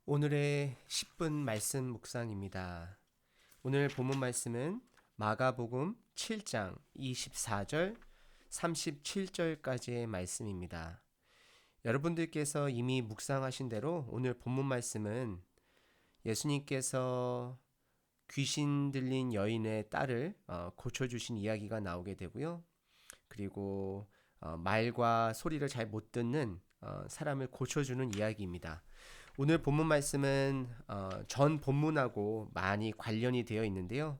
오늘의 10분 말씀 묵상입니다. 오늘 본문 말씀은 마가복음 7장 24절 37절까지의 말씀입니다. 여러분들께서 이미 묵상하신 대로 오늘 본문 말씀은 예수님께서 귀신 들린 여인의 딸을 고쳐주신 이야기가 나오게 되고요. 그리고 말과 소리를 잘 못 듣는 사람을 고쳐주는 이야기입니다. 오늘 본문 말씀은 전 본문하고 많이 관련이 되어 있는데요.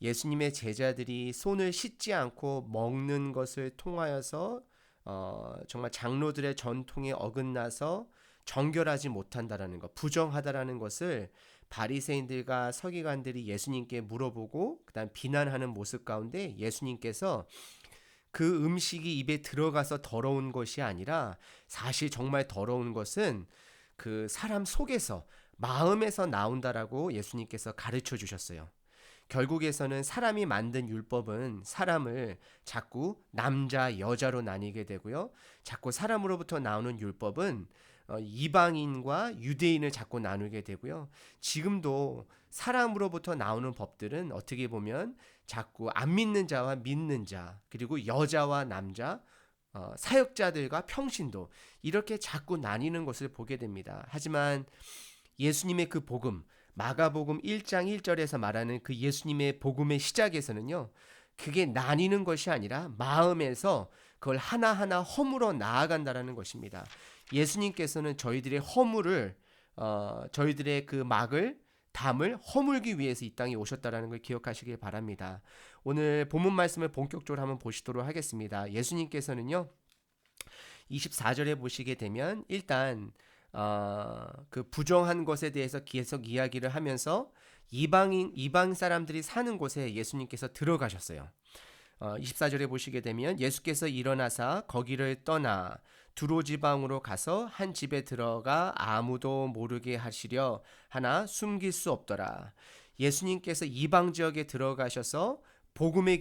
예수님의 제자들이 손을 씻지 않고 먹는 것을 통하여서 정말 장로들의 전통에 어긋나서 정결하지 못한다라는 것, 부정하다라는 것을 바리새인들과 서기관들이 예수님께 물어보고 그다음 비난하는 모습 가운데 예수님께서 그 음식이 입에 들어가서 더러운 것이 아니라 사실 정말 더러운 것은 그 사람 속에서 마음에서 나온다라고 예수님께서 가르쳐 주셨어요. 결국에서는 사람이 만든 율법은 사람을 자꾸 남자, 여자로 나뉘게 되고요. 자꾸 사람으로부터 나오는 율법은 이방인과 유대인을 자꾸 나누게 되고요. 지금도 사람으로부터 나오는 법들은 어떻게 보면 자꾸 안 믿는 자와 믿는 자, 그리고 여자와 남자, 사역자들과 평신도 이렇게 자꾸 나뉘는 것을 보게 됩니다. 하지만 예수님의 그 복음, 마가복음 1장 1절에서 말하는 그 예수님의 복음의 시작에서는요. 그게 나뉘는 것이 아니라 마음에서 그걸 하나하나 허물어 나아간다라는 것입니다. 예수님께서는 저희들의 허물을 저희들의 그 막을 담을 허물기 위해서 이 땅에 오셨다라는 걸 기억하시길 바랍니다. 오늘 본문 말씀을 본격적으로 한번 보시도록 하겠습니다. 예수님께서는요. 24절에 보시게 되면 일단 그 부정한 것에 대해서 계속 이야기를 하면서 이방 사람들이 사는 곳에 예수님께서 들어가셨어요. 24절에 보시게 되면 예수께서 일어나사 거기를 떠나 두로 지방으로 가서 한 집에 들어가 아무도 모르게 하시려 하나 숨길 수 없더라. 예수님께서 이방 지역에 들어가셔서 복음의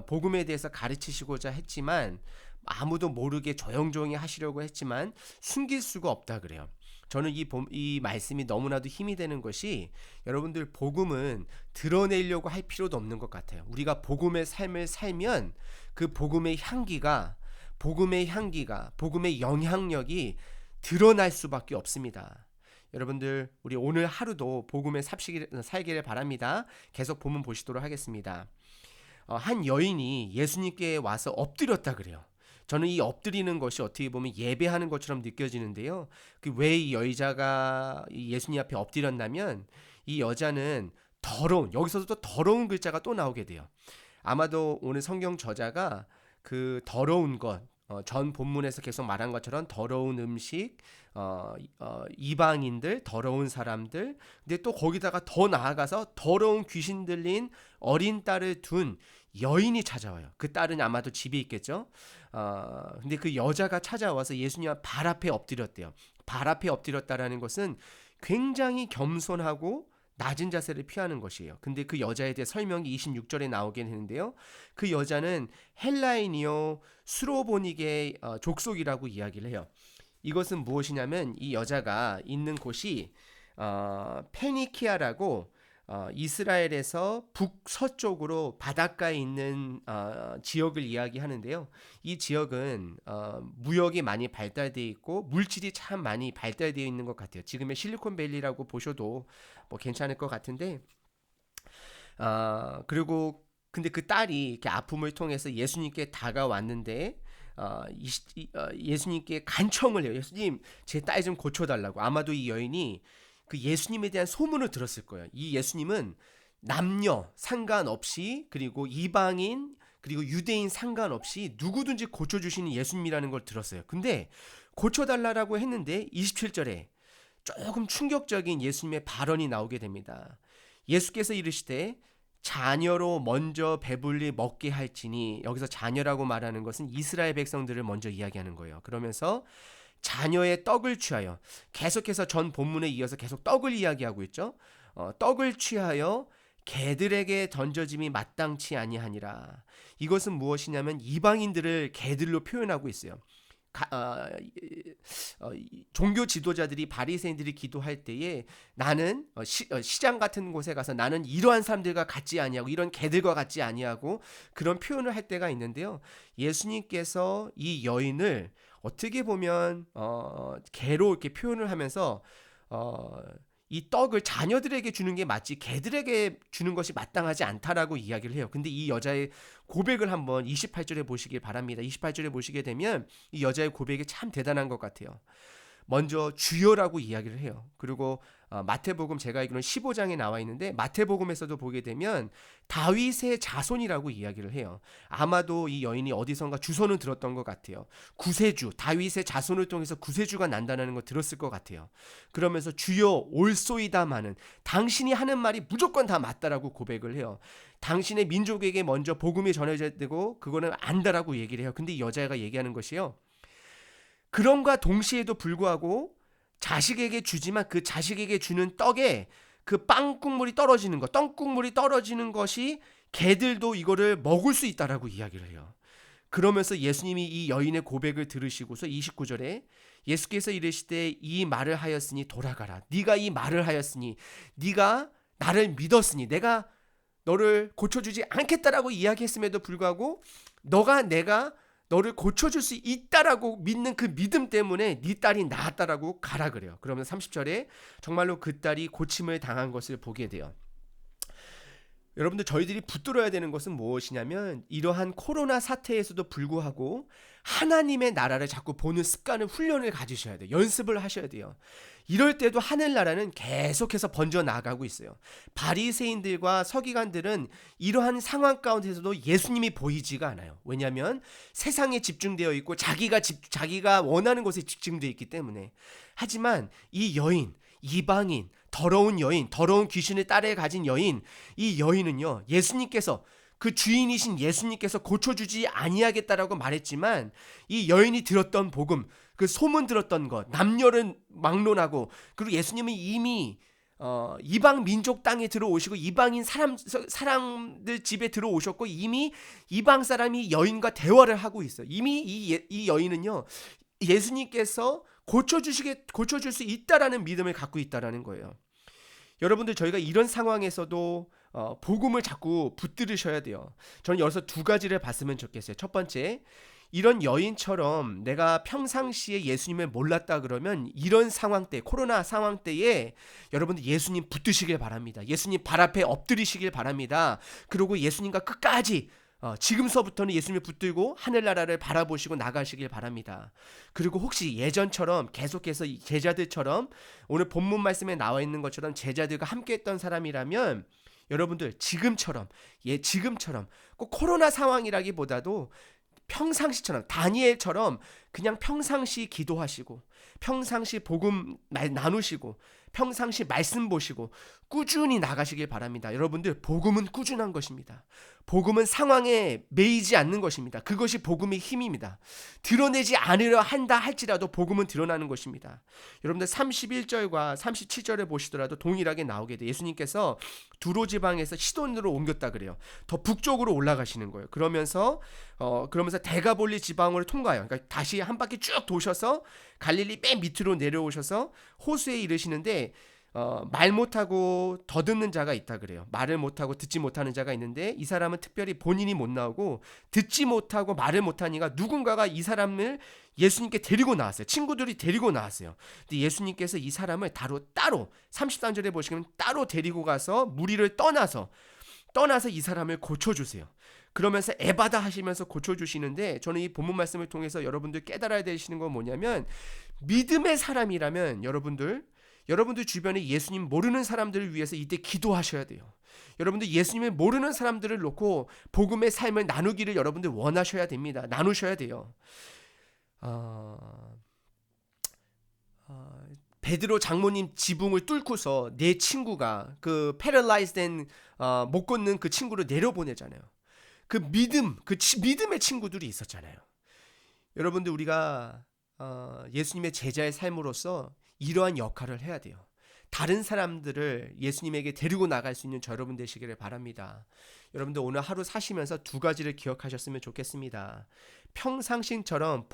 복음에 대해서 가르치시고자 했지만 아무도 모르게 조용조용히 하시려고 했지만 숨길 수가 없다 그래요. 저는 이 말씀이 너무나도 힘이 되는 것이 여러분들 복음은 드러내려고 할 필요도 없는 것 같아요. 우리가 복음의 삶을 살면 그 복음의 영향력이 드러날 수밖에 없습니다. 여러분들 우리 오늘 하루도 복음에 살기를 바랍니다. 계속 본문 보시도록 하겠습니다. 한 여인이 예수님께 와서 엎드렸다 그래요. 저는 이 엎드리는 것이 어떻게 보면 예배하는 것처럼 느껴지는데요. 그 왜 이 여자가 예수님 앞에 엎드렸냐면 이 여자는 여기서도 또 더러운 글자가 또 나오게 돼요. 아마도 오늘 성경 저자가 그 더러운 것, 전 본문에서 계속 말한 것처럼 더러운 음식, 이방인들, 더러운 사람들, 근데 또 거기다가 더 나아가서 더러운 귀신 들린 어린 딸을 둔 여인이 찾아와요. 그 딸은 아마도 집에 있겠죠. 근데 그 여자가 찾아와서 예수님 발 앞에 엎드렸대요. 발 앞에 엎드렸다라는 것은 굉장히 겸손하고 낮은 자세를 피하는 것이에요. 근데 그 여자에 대해 설명이 26절에 나오긴 했는데요. 그 여자는 헬라인이요 수로보닉의 족속이라고 이야기를 해요. 이것은 무엇이냐면 이 여자가 있는 곳이 페니키아라고 이스라엘에서 북서쪽으로 바닷가에 있는 지역을 이야기하는데요. 이 지역은 무역이 많이 발달되어 있고 물질이 참 많이 발달되어 있는 것 같아요. 지금의 실리콘밸리라고 보셔도 뭐 괜찮을 것 같은데 그리고 근데 그 딸이 이렇게 아픔을 통해서 예수님께 다가왔는데 예수님께 간청을 해요. 예수님, 제 딸 좀 고쳐달라고. 아마도 이 여인이 그 예수님에 대한 소문을 들었을 거예요. 이 예수님은 남녀 상관없이 그리고 이방인 그리고 유대인 상관없이 누구든지 고쳐주시는 예수님이라는 걸 들었어요. 근데 고쳐달라고 했는데 27절에 조금 충격적인 예수님의 발언이 나오게 됩니다. 예수께서 이르시되 자녀로 먼저 배불리 먹게 할지니, 여기서 자녀라고 말하는 것은 이스라엘 백성들을 먼저 이야기하는 거예요. 그러면서 자녀의 떡을 취하여, 계속해서 전 본문에 이어서 계속 떡을 이야기하고 있죠. 떡을 취하여 개들에게 던져짐이 마땅치 아니하니라. 이것은 무엇이냐면 이방인들을 개들로 표현하고 있어요. 종교 지도자들이 바리새인들이 기도할 때에 나는 시장 같은 곳에 가서 나는 이러한 사람들과 같지 아니하고 이런 개들과 같지 아니하고 그런 표현을 할 때가 있는데요. 예수님께서 이 여인을 어떻게 보면 개로 이렇게 표현을 하면서 이 떡을 자녀들에게 주는 게 맞지 개들에게 주는 것이 마땅하지 않다라고 이야기를 해요. 근데 이 여자의 고백을 한번 28절에 보시길 바랍니다. 28절에 보시게 되면 이 여자의 고백이 참 대단한 것 같아요. 먼저 주여라고 이야기를 해요. 그리고 마태복음 제가 알기로는 15장에 나와 있는데 마태복음에서도 보게 되면 다윗의 자손이라고 이야기를 해요. 아마도 이 여인이 어디선가 주소는 들었던 것 같아요. 구세주, 다윗의 자손을 통해서 구세주가 난다는 거 들었을 것 같아요. 그러면서 주여 올소이다마는 당신이 하는 말이 무조건 다 맞다라고 고백을 해요. 당신의 민족에게 먼저 복음이 전해져야 되고 그거는 안다라고 얘기를 해요. 근데 이 여자가 얘기하는 것이요. 그럼과 동시에도 불구하고 자식에게 주지만 그 자식에게 주는 떡에 그 빵국물이 떨어지는 것, 떡국물이 떨어지는 것이 개들도 이거를 먹을 수 있다라고 이야기를 해요. 그러면서 예수님이 이 여인의 고백을 들으시고서 29절에 예수께서 이르시되 이 말을 하였으니 돌아가라. 네가 이 말을 하였으니 네가 나를 믿었으니 내가 너를 고쳐주지 않겠다라고 이야기했음에도 불구하고 내가 너를 고쳐줄 수 있다라고 믿는 그 믿음 때문에 네 딸이 나았다라고 가라 그래요. 그러면 30절에 정말로 그 딸이 고침을 당한 것을 보게 돼요. 여러분들 저희들이 붙들어야 되는 것은 무엇이냐면 이러한 코로나 사태에서도 불구하고 하나님의 나라를 자꾸 보는 습관을 훈련을 가지셔야 돼요. 연습을 하셔야 돼요. 이럴 때도 하늘나라는 계속해서 번져 나가고 있어요. 바리새인들과 서기관들은 이러한 상황 가운데서도 예수님이 보이지가 않아요. 왜냐하면 세상에 집중되어 있고 자기가 원하는 것에 집중되어 있기 때문에. 하지만 이 여인, 이방인, 더러운 여인, 더러운 귀신의 딸을 가진 여인, 이 여인은요, 예수님께서 그 주인이신 예수님께서 고쳐주지 아니하겠다라고 말했지만 이 여인이 들었던 복음, 그 소문 들었던 것, 남녀를 막론하고 그리고 예수님은 이미 이방 민족 땅에 들어오시고 이방인 사람들 집에 들어오셨고 이미 이방 사람이 여인과 대화를 하고 있어요. 이미 이 여인은요 예수님께서 고쳐줄 수 있다라는 믿음을 갖고 있다라는 거예요. 여러분들 저희가 이런 상황에서도 복음을 자꾸 붙들으셔야 돼요. 저는 여기서 두 가지를 봤으면 좋겠어요. 첫 번째, 이런 여인처럼 내가 평상시에 예수님을 몰랐다 그러면 이런 상황 때, 코로나 상황 때에 여러분들 예수님 붙드시길 바랍니다. 예수님 발 앞에 엎드리시길 바랍니다. 그리고 예수님과 끝까지 지금서부터는 예수님을 붙들고 하늘나라를 바라보시고 나가시길 바랍니다. 그리고 혹시 예전처럼 계속해서 제자들처럼 오늘 본문 말씀에 나와 있는 것처럼 제자들과 함께했던 사람이라면 여러분들 지금처럼 꼭 코로나 상황이라기보다도 평상시처럼 다니엘처럼 그냥 평상시 기도하시고 평상시 복음 나누시고 평상시 말씀 보시고 꾸준히 나가시길 바랍니다. 여러분들 복음은 꾸준한 것입니다. 복음은 상황에 매이지 않는 것입니다. 그것이 복음의 힘입니다. 드러내지 않으려 한다 할지라도 복음은 드러나는 것입니다. 여러분들 31절과 37절에 보시더라도 동일하게 나오게 돼. 예수님께서 두로 지방에서 시돈으로 옮겼다 그래요. 더 북쪽으로 올라가시는 거예요. 그러면서 데가볼리 지방으로 통과해요. 그러니까 다시 한 바퀴 쭉 도셔서 갈릴리 맨 밑으로 내려오셔서 호수에 이르시는데 말 못하고 더듬는 자가 있다 그래요. 말을 못하고 듣지 못하는 자가 있는데 이 사람은 특별히 본인이 못 나오고 듣지 못하고 말을 못하니까 누군가가 이 사람을 예수님께 데리고 나왔어요. 친구들이 데리고 나왔어요. 근데 예수님께서 이 사람을 따로 33절에 보시면 따로 데리고 가서 무리를 떠나서 이 사람을 고쳐주세요. 그러면서 에바다 하시면서 고쳐주시는데 저는 이 본문 말씀을 통해서 여러분들 깨달아야 되시는 건 뭐냐면 믿음의 사람이라면 여러분들 주변에 예수님 모르는 사람들을 위해서 이때 기도하셔야 돼요. 여러분들 예수님을 모르는 사람들을 놓고 복음의 삶을 나누기를 여러분들 원하셔야 됩니다. 나누셔야 돼요. 베드로 장모님 지붕을 뚫고서 내 친구가 그 패럴라이즈된 못 걷는 그 친구를 내려보내잖아요. 그 믿음의 친구들이 있었잖아요. 여러분들 우리가 예수님의 제자의 삶으로서 이러한 역할을 해야 돼요. 다른 사람들을 예수님에게 데리고 나갈 수 있는 여러분 되시기를 바랍니다. 여러분들 오늘 하루 사시면서 두 가지를 기억하셨으면 좋겠습니다. 평상시처럼